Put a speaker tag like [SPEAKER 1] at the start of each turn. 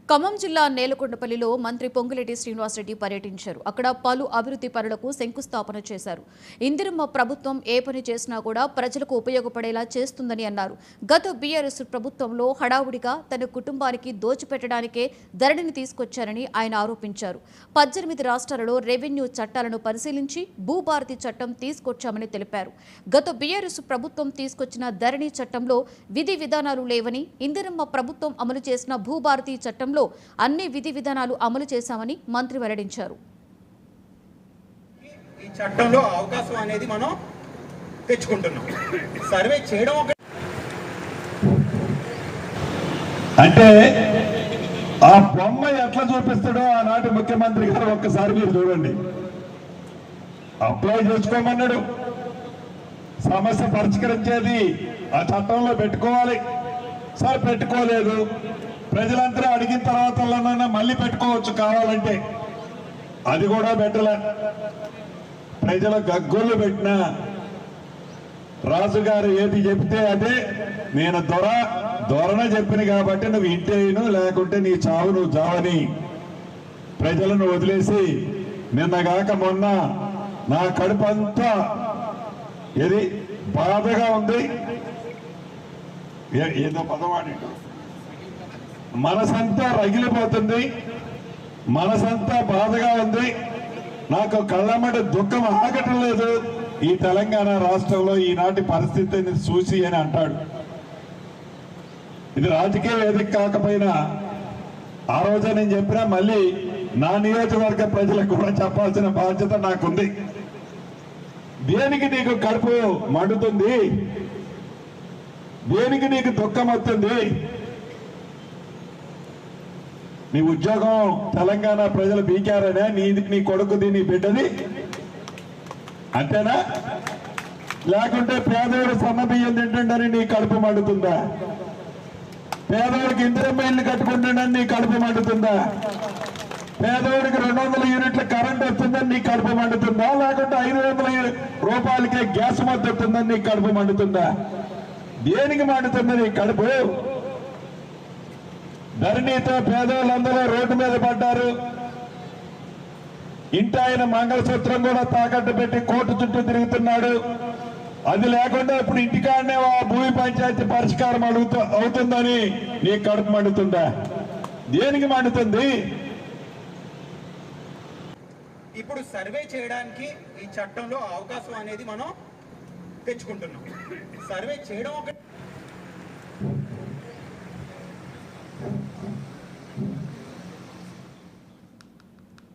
[SPEAKER 1] ఖమ్మం జిల్లా నేలకొండపల్లిలో మంత్రి పొంగులేటి శ్రీనివాసరెడ్డి పర్యటించారు. అక్కడ పలు అభివృద్ధి పనులకు శంకుస్థాపన చేశారు. ఇందిరమ్మ ప్రభుత్వం ఏ పని చేసినా కూడా ప్రజలకు ఉపయోగపడేలా చేస్తుందని అన్నారు. గత బీఆర్ఎస్ ప్రభుత్వంలో హడావుడిగా తన కుటుంబానికి దోచిపెట్టడానికే ధరణిని తీసుకొచ్చారని ఆయన ఆరోపించారు. 18 రాష్ట్రాలలో రెవెన్యూ చట్టాలను పరిశీలించి భూభారతి చట్టం తీసుకొచ్చామని తెలిపారు. గత బీఆర్ఎస్ ప్రభుత్వం తీసుకొచ్చిన ధరణి చట్టంలో విధి విధానాలు లేవని, ఇందిరమ్మ ప్రభుత్వం అమలు చేసిన భూభారతి చట్టం అన్ని విధి విధానాలు అమలు చేశామని మంత్రి వెల్లడించారు.
[SPEAKER 2] ఈ చట్టంలో అవకాశం అనేది మనం తెచ్చుకుంటున్నాం. సర్వే చేయడం
[SPEAKER 3] అంటే ఆ బొమ్మ ఎట్లా చూపిస్తాడో ఆనాటి ముఖ్యమంత్రి గారు ఒక్కసారి మీరు చూడండి. అప్లై చేసుకోమన్నాడు, సమస్య పరిష్కరించేది ఆ చట్టంలో పెట్టుకోవాలి. సార్ పెట్టుకోలేదు, ప్రజలంతా అడిగిన తర్వాత మళ్ళీ పెట్టుకోవచ్చు కావాలంటే, అది కూడా పెట్టలే. ప్రజల గగ్గోళ్ళు పెట్టిన రాజుగారు ఏది చెప్తే అదే నేను దొరనే చెప్పిన కాబట్టి నువ్వు ఇంటేను, లేకుంటే నీ చావు నువ్వు చావని ప్రజలను వదిలేసి నిన్నగాక మొన్న నా కడుపు అంతా ఏది బాధగా ఉంది. ఏదో పదవాడి మనసంతా రగిలిపోతుంది, మనసంతా బాధగా ఉంది, నాకు కళ్ళమ్మటి దుఃఖం ఆగటం లేదు ఈ తెలంగాణ రాష్ట్రంలో ఈనాటి పరిస్థితిని చూసి అని అంటాడు. ఇది రాజకీయ వేదిక కాకపోయినా ఆ రోజే నేను చెప్పినా మళ్ళీ నా నియోజకవర్గ ప్రజలకు కూడా చెప్పాల్సిన బాధ్యత నాకుంది. దేనికి నీకు కడుపు మండుతుంది, దేనికి నీకు దుఃఖం వస్తుంది? నీ ఉద్యోగం తెలంగాణ ప్రజలు బీకారనే, నీ కొడుకుది నీ బిడ్డది అంతేనా? లేకుంటే పేదవాడు సన్న బియ్యం తింటుండని నీ కడుపు మండుతుందా? పేదవాడికి ఇందిరమ్మ ఇల్లు కట్టుకుంటుండని నీ కడుపు మండుతుందా? పేదవాడికి 200 యూనిట్ల కరెంట్ వస్తుందని నీ కడుపు మండుతుందా? లేకుంటే 500 రూపాయలకే గ్యాస్ మద్దతు వస్తుందని నీ కడుపు మండుతుందా? దేనికి మండుతుంది నీ కడుపు? ధరణితో పేదవాళ్ళందరూ రోడ్డు మీద పడ్డారు. ఇంటి ఆయన మంగళసూత్రం కూడా తాకట్టు పెట్టి కోర్టు చుట్టూ తిరుగుతున్నాడు. అది లేకుండా ఇప్పుడు ఇంటికాడనే ఆ భూమి పంచాయతీ పరిష్కారం అవుతుందని నీ కడుపు మండుతుందా? దేనికి మండుతుంది?
[SPEAKER 2] ఇప్పుడు సర్వే చేయడానికి ఈ చట్టంలో అవకాశం అనేది మనం తెచ్చుకుంటున్నాం. సర్వే చేయడం